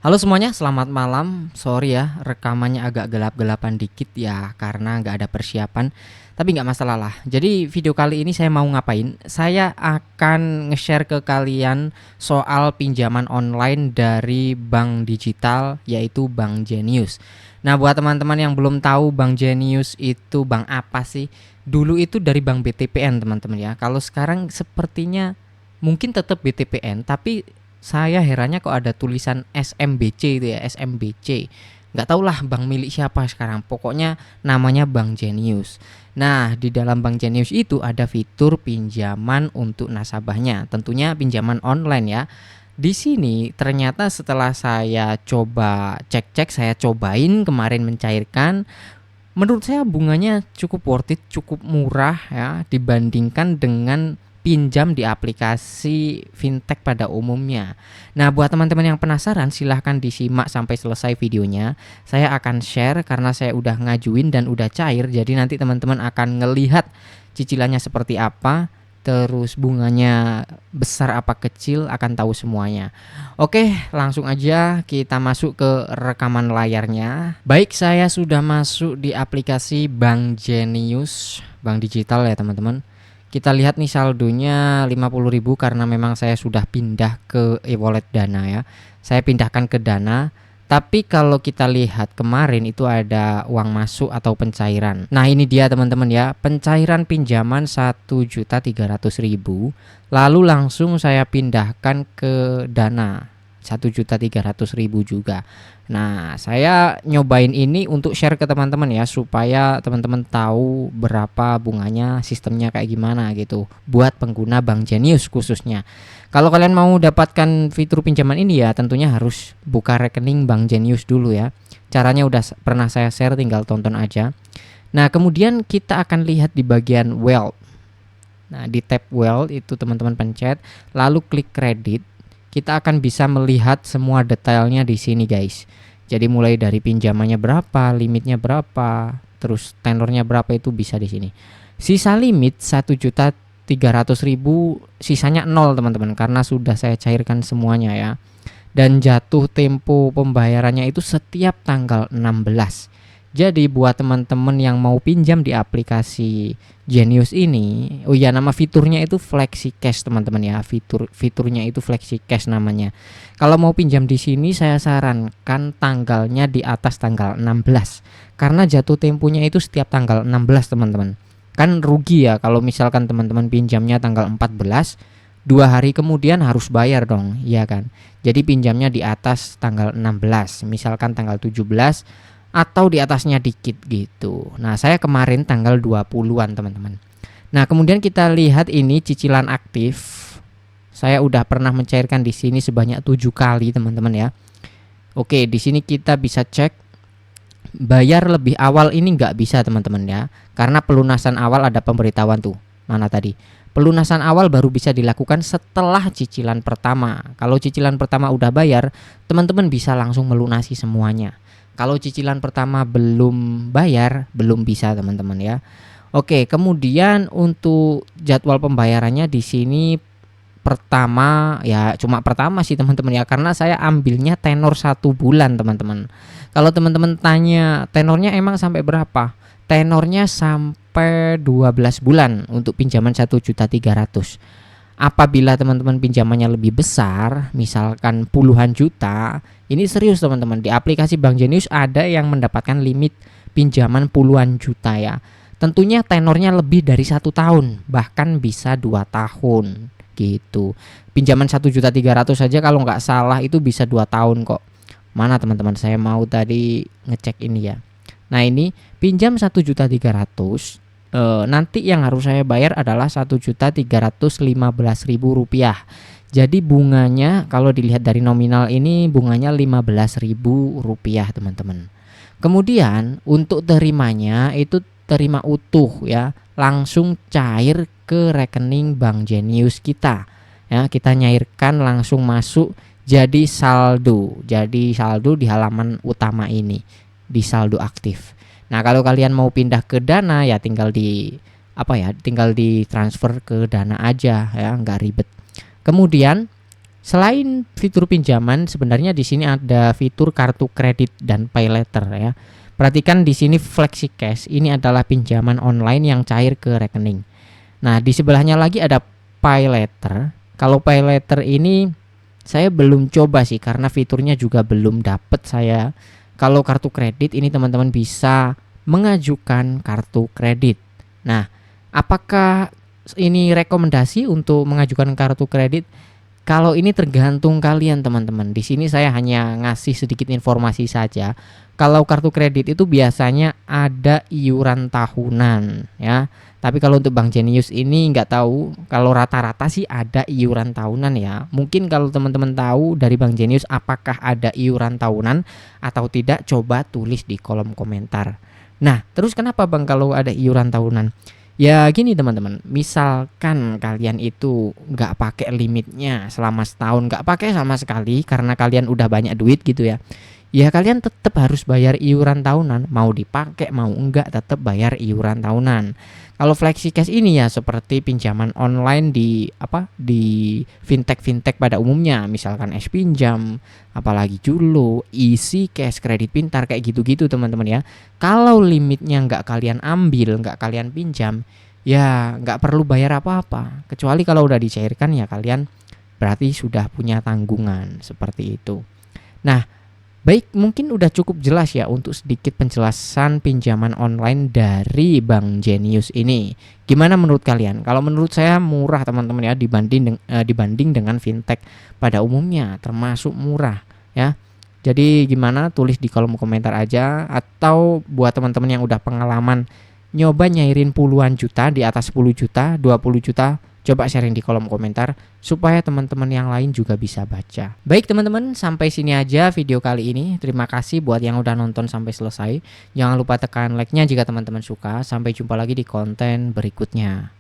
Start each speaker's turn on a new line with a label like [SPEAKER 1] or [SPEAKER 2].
[SPEAKER 1] Halo semuanya, selamat malam. Sorry ya, rekamannya agak gelap-gelapan dikit ya karena nggak ada persiapan. Tapi nggak masalah lah. Jadi video kali ini saya mau ngapain? Saya akan nge-share ke kalian soal pinjaman online dari bank digital yaitu Bank Jenius. Nah, buat teman-teman yang belum tahu Bank Jenius itu bank apa sih? Dulu itu dari Bank BTPN teman-teman ya. Kalau sekarang sepertinya mungkin tetap BTPN, tapi saya herannya kok ada tulisan SMBC itu ya, SMBC. Nggak tahulah bank milik siapa sekarang. Pokoknya namanya Bank Jenius. Nah, di dalam Bank Jenius itu ada fitur pinjaman untuk nasabahnya. Tentunya pinjaman online ya. Di sini ternyata setelah saya coba cek-cek, saya cobain kemarin mencairkan, menurut saya bunganya cukup worth it, cukup murah ya dibandingkan dengan pinjam di aplikasi fintech pada umumnya. Nah, buat teman-teman yang penasaran silahkan disimak sampai selesai videonya. Saya akan share karena saya udah ngajuin dan udah cair. Jadi nanti teman-teman akan ngelihat cicilannya seperti apa, terus bunganya besar apa kecil akan tahu semuanya. Oke, langsung aja kita masuk ke rekaman layarnya. Baik, saya sudah masuk di aplikasi Bank Jenius, bank digital ya teman-teman. Kita lihat nih saldonya 50.000 karena memang saya sudah pindah ke e-wallet Dana ya. Saya pindahkan ke Dana. Tapi kalau kita lihat kemarin itu ada uang masuk atau pencairan. Nah, ini dia teman-teman ya, pencairan pinjaman 1.300.000. Lalu langsung saya pindahkan ke Dana 1.300.000 juga. Nah, saya nyobain ini untuk share ke teman-teman ya, supaya teman-teman tahu berapa bunganya, sistemnya kayak gimana gitu buat pengguna Bank Jenius khususnya. Kalau kalian mau dapatkan fitur pinjaman ini ya tentunya harus buka rekening Bank Jenius dulu ya. Caranya udah pernah saya share, tinggal tonton aja. Nah, kemudian kita akan lihat di bagian Wealth. Nah, di tab Wealth itu teman-teman pencet, lalu klik kredit. Kita akan bisa melihat semua detailnya di sini guys. Jadi mulai dari pinjamannya berapa, limitnya berapa, terus tenornya berapa itu bisa di sini. Sisa limit 1.300.000, sisanya 0 teman-teman karena sudah saya cairkan semuanya ya. Dan jatuh tempo pembayarannya itu setiap tanggal 16. Jadi buat teman-teman yang mau pinjam di aplikasi Jenius ini, oh ya, nama fiturnya itu Flexi Cash teman-teman ya. Fiturnya itu Flexi Cash namanya. Kalau mau pinjam di sini saya sarankan tanggalnya di atas tanggal 16. Karena jatuh temponya itu setiap tanggal 16 teman-teman. Kan rugi ya kalau misalkan teman-teman pinjamnya tanggal 14, 2 hari kemudian harus bayar dong, iya kan? Jadi pinjamnya di atas tanggal 16, misalkan tanggal 17 atau di atasnya dikit gitu. Nah, saya kemarin tanggal 20-an teman-teman. Nah, kemudian kita lihat ini cicilan aktif. Saya udah pernah mencairkan di sini sebanyak 7 kali teman-teman ya. Oke, di sini kita bisa cek bayar lebih awal ini nggak bisa teman-teman ya. Karena pelunasan awal ada pemberitahuan tuh. Mana tadi? Pelunasan awal baru bisa dilakukan setelah cicilan pertama. Kalau cicilan pertama udah bayar, teman-teman bisa langsung melunasi semuanya. Kalau cicilan pertama belum bayar, belum bisa teman-teman ya. Oke, kemudian untuk jadwal pembayarannya di sini pertama ya, cuma pertama sih teman-teman ya, karena saya ambilnya tenor 1 bulan teman-teman. Kalau teman-teman tanya tenornya emang sampai berapa? Tenornya sampai 12 bulan untuk pinjaman 1.300.000. Apabila teman-teman pinjamannya lebih besar, misalkan puluhan juta, ini serius teman-teman. Di aplikasi Bank Jenius ada yang mendapatkan limit pinjaman puluhan juta ya. Tentunya tenornya lebih dari 1 tahun, bahkan bisa 2 tahun gitu. Pinjaman 1.300.000 saja kalau nggak salah itu bisa 2 tahun kok. Mana teman-teman, saya mau tadi ngecek ini ya. Nah, ini pinjam 1.300.000. Nanti yang harus saya bayar adalah 1.315.000 rupiah. Jadi bunganya kalau dilihat dari nominal ini bunganya 15.000 rupiah teman-teman. Kemudian untuk terimanya itu terima utuh ya, langsung cair ke rekening Bank Jenius kita. Ya, kita nyairkan langsung masuk jadi saldo. Jadi saldo di halaman utama ini, di saldo aktif. Nah, kalau kalian mau pindah ke Dana ya tinggal tinggal di transfer ke Dana aja ya, nggak ribet. Kemudian Selain fitur pinjaman, sebenarnya di sini ada fitur kartu kredit dan pay later ya. Perhatikan di sini Flexi Cash, ini adalah pinjaman online yang cair ke rekening. Nah, di sebelahnya lagi ada pay later. Kalau pay later ini saya belum coba sih karena fiturnya juga belum dapet saya. Kalau kartu kredit ini teman-teman bisa mengajukan kartu kredit. Nah, apakah ini rekomendasi untuk mengajukan kartu kredit? Kalau ini tergantung kalian teman-teman. Di sini saya hanya ngasih sedikit informasi saja. Kalau kartu kredit itu biasanya ada iuran tahunan ya. Tapi kalau untuk Bank Jenius ini nggak tahu. Kalau rata-rata sih ada iuran tahunan ya. Mungkin kalau teman-teman tahu dari Bank Jenius apakah ada iuran tahunan atau tidak, coba tulis di kolom komentar. Nah, terus kenapa Bang kalau ada iuran tahunan? Ya gini teman-teman, misalkan kalian itu nggak pakai limitnya selama setahun, nggak pakai sama sekali karena kalian udah banyak duit gitu ya. Ya kalian tetap harus bayar iuran tahunan, mau dipakai mau enggak tetap bayar iuran tahunan. Kalau FlexiCash ini ya seperti pinjaman online di fintech pada umumnya, misalkan pinjam, apalagi Julo, Easy Cash, Kredit Pintar kayak gitu-gitu teman-teman ya. Kalau limitnya nggak kalian ambil, nggak kalian pinjam, ya nggak perlu bayar apa-apa. Kecuali kalau udah dicairkan ya kalian berarti sudah punya tanggungan seperti itu. Nah, baik, mungkin udah cukup jelas ya untuk sedikit penjelasan pinjaman online dari Bank Jenius ini. Gimana menurut kalian? Kalau menurut saya murah teman-teman ya dibanding dengan fintech pada umumnya, termasuk murah ya. Jadi gimana? Tulis di kolom komentar aja, atau buat teman-teman yang udah pengalaman nyoba nyairin puluhan juta, di atas 10 juta, 20 juta, coba sharing di kolom komentar supaya teman-teman yang lain juga bisa baca. Baik teman-teman, sampai sini aja video kali ini. Terima kasih buat yang udah nonton sampai selesai. Jangan lupa tekan like-nya jika teman-teman suka. Sampai jumpa lagi di konten berikutnya.